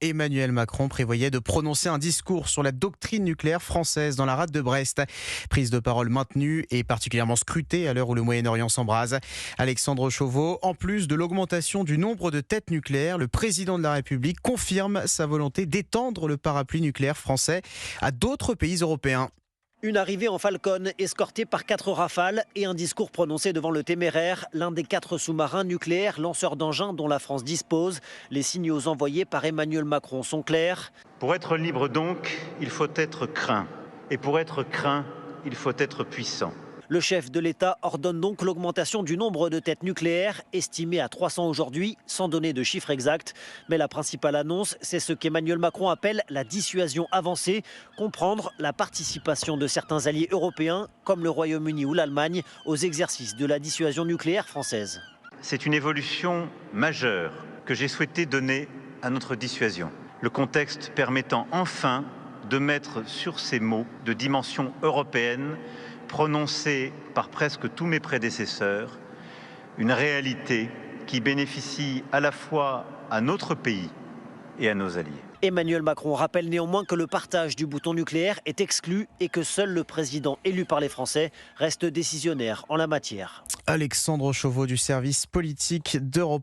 Emmanuel Macron prévoyait de prononcer un discours sur la doctrine nucléaire française dans la rade de Brest. Prise de parole maintenue et particulièrement scrutée à l'heure où le Moyen-Orient s'embrase. Alexandre Chauveau, en plus de l'augmentation du nombre de têtes nucléaires, le président de la République confirme sa volonté d'étendre le parapluie nucléaire français à d'autres pays européens. Une arrivée en Falcon, escortée par 4 Rafales et un discours prononcé devant le Téméraire, l'un des 4 sous-marins nucléaires lanceurs d'engins dont la France dispose. Les signaux envoyés par Emmanuel Macron sont clairs. Pour être libre donc, il faut être craint. Et pour être craint, il faut être puissant. Le chef de l'État ordonne donc l'augmentation du nombre de têtes nucléaires, estimé à 300 aujourd'hui, sans donner de chiffre exact. Mais la principale annonce, c'est ce qu'Emmanuel Macron appelle la dissuasion avancée, comprendre la participation de certains alliés européens, comme le Royaume-Uni ou l'Allemagne, aux exercices de la dissuasion nucléaire française. C'est une évolution majeure que j'ai souhaité donner à notre dissuasion. Le contexte permettant enfin de mettre sur ces mots de dimension européenne prononcée par presque tous mes prédécesseurs, une réalité qui bénéficie à la fois à notre pays et à nos alliés. Emmanuel Macron rappelle néanmoins que le partage du bouton nucléaire est exclu et que seul le président élu par les Français reste décisionnaire en la matière. Alexandre Chauveau du service politique d'Europe